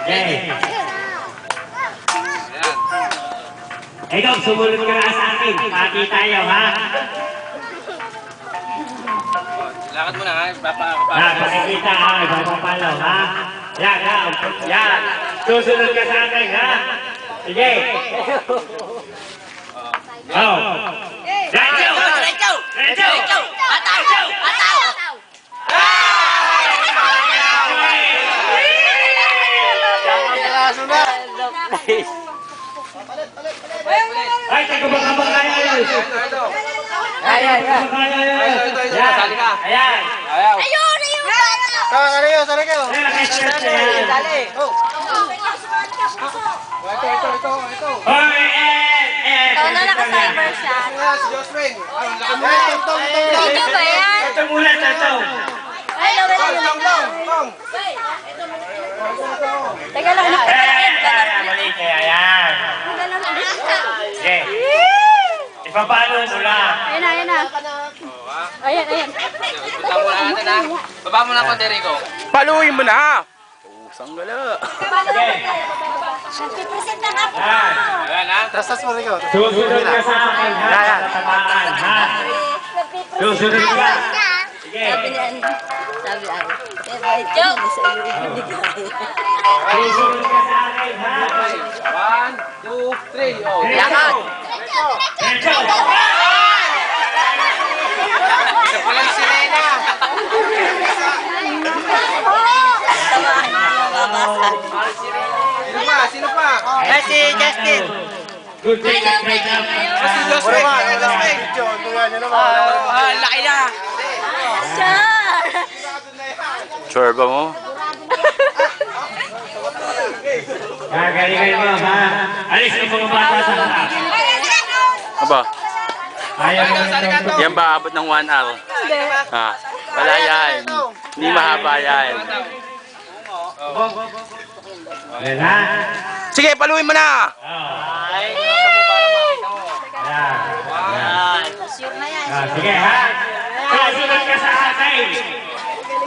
Okay. Ikaw, sumunod ka na sa akin. Pati tayo, ha? Lakad mo na ha, Pakikita ha, ipapapalaw, ha? Yan. Susunod ka sa akin, ha? Sige. Oh. Diretso! Ataw! Ay, teka ba ka kaya yun? Ayan. Sali ka. Ayan. Ayun! Sali kayo. Dali. Ito. Ikaw na naka-cyber siya. Si Joswing. Video ba yan? Ito muna, ito. Ay, Tong. Teka lang, Mali kaya yan. Sige. Ipapalo mo lang. Ayan na. Ayan. Baba mo na natin ha. Baba mo na konti, Rico. Paluin mo na! Sanggala. Represent na nga po. Yan. Ayan ha. Tas mo rin Susunod ka sa akin, ha? Tatamaan, ha? Susunod ka. Sige. Sabi ay, joke! Susunod ka sa akin, ha? 1, 2, 3. Oh. Lakad! Diretso. Ito pala yung sirena. Sino pa? Si Justin. Good thing that right up. Si Joswing. Laki na. Sure ba mo? Gagalingan mo, ha? Alis ang mga bata sa harap. Aba, Ayaw mo nito. yan ba abot ng 1 hour? Ha? Wala yan. Hindi mahaba yan. Yan, ha? Sige, paluin mo na! Yan. Sige, ha? Susunod ka sa akin.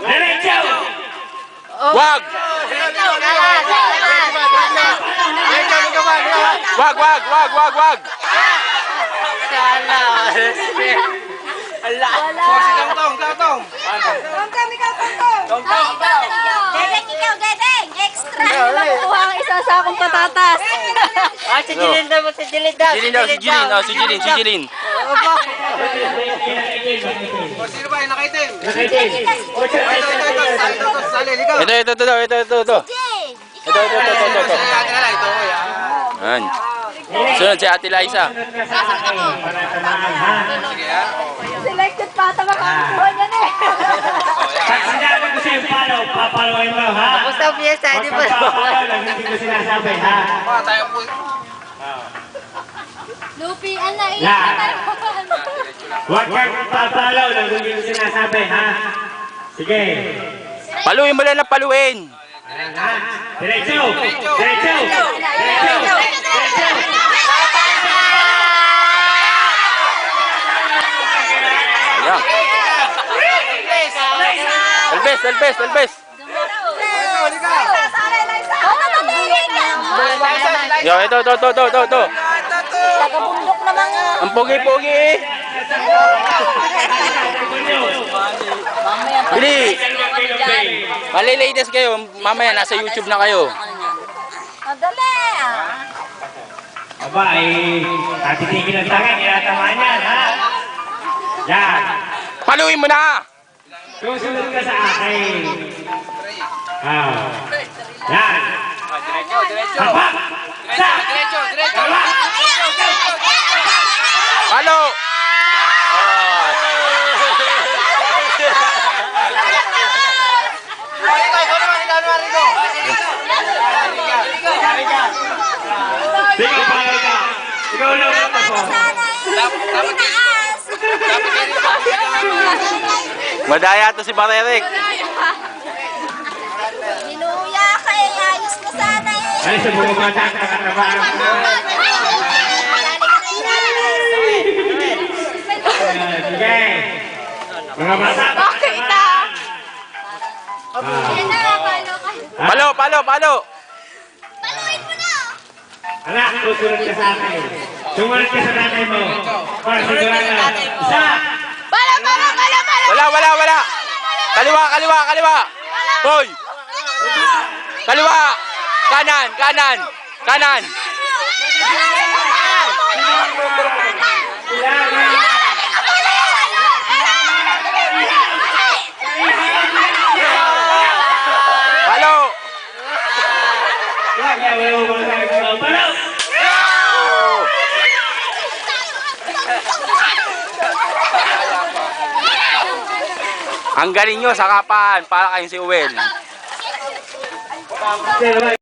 Diretso! Wag! Wag! Si Tong. Dedeng, ikaw, Dedeng! Extra! Makukuha ang isa sa akong patatas. Si Jilin daw, si Jilin. Sino ba yung nakaitim? Nakaitin. Ito. Sali, ligaw. Ito. Yan. Sunod si Ate Liza. Susunod ka sa akin. Para tamaan, ha? Sige ha. Selected pa, tama makakuha niya na eh. Pag sinabi ko sa'yo follow, papaloy mo, ha? Basta fiesta, Huwag kang papaloy lang, hindi ko sinasabi, ha? Tayo po. Lupi, ano, Yan. Huwag kang papaloy lang, hindi ko sinasabi, ha? Sige. Paluin mo lang na paluin. Ayan, ha? Diretso! Ayan. Elbes. Yo, ito. Tagabundok naman nga. Ang pogi-pogi eh. Bili. Mali-ladies kayo. Mamaya nasa YouTube na kayo. Madali ah. Aba, tatitigil ang tangan, inatamaan yan, ha? Yan. Paluin mo na! Susunod ka sa akin. Yan. Haba! Diretso. Haba! Palo! Sige, pangay ka. Ikaw lang ang paso. Madaya to si Barerek. Ginuya ka eh. Ayos mo sana eh. Ay, sa mga bata ang kakatrabahan ko. Sige. Mga bata. Bakit ah? Yan na, palo kayo. Palo! Anak, susunod ka sa akin. Sumunod ka sa tatay mo. Para sigurado. Isa. Wala. Kaliwa. Hoy! Kaliwa! Kanan! Halo! Ang galing nyo sa kapan, para kayong si Uwel.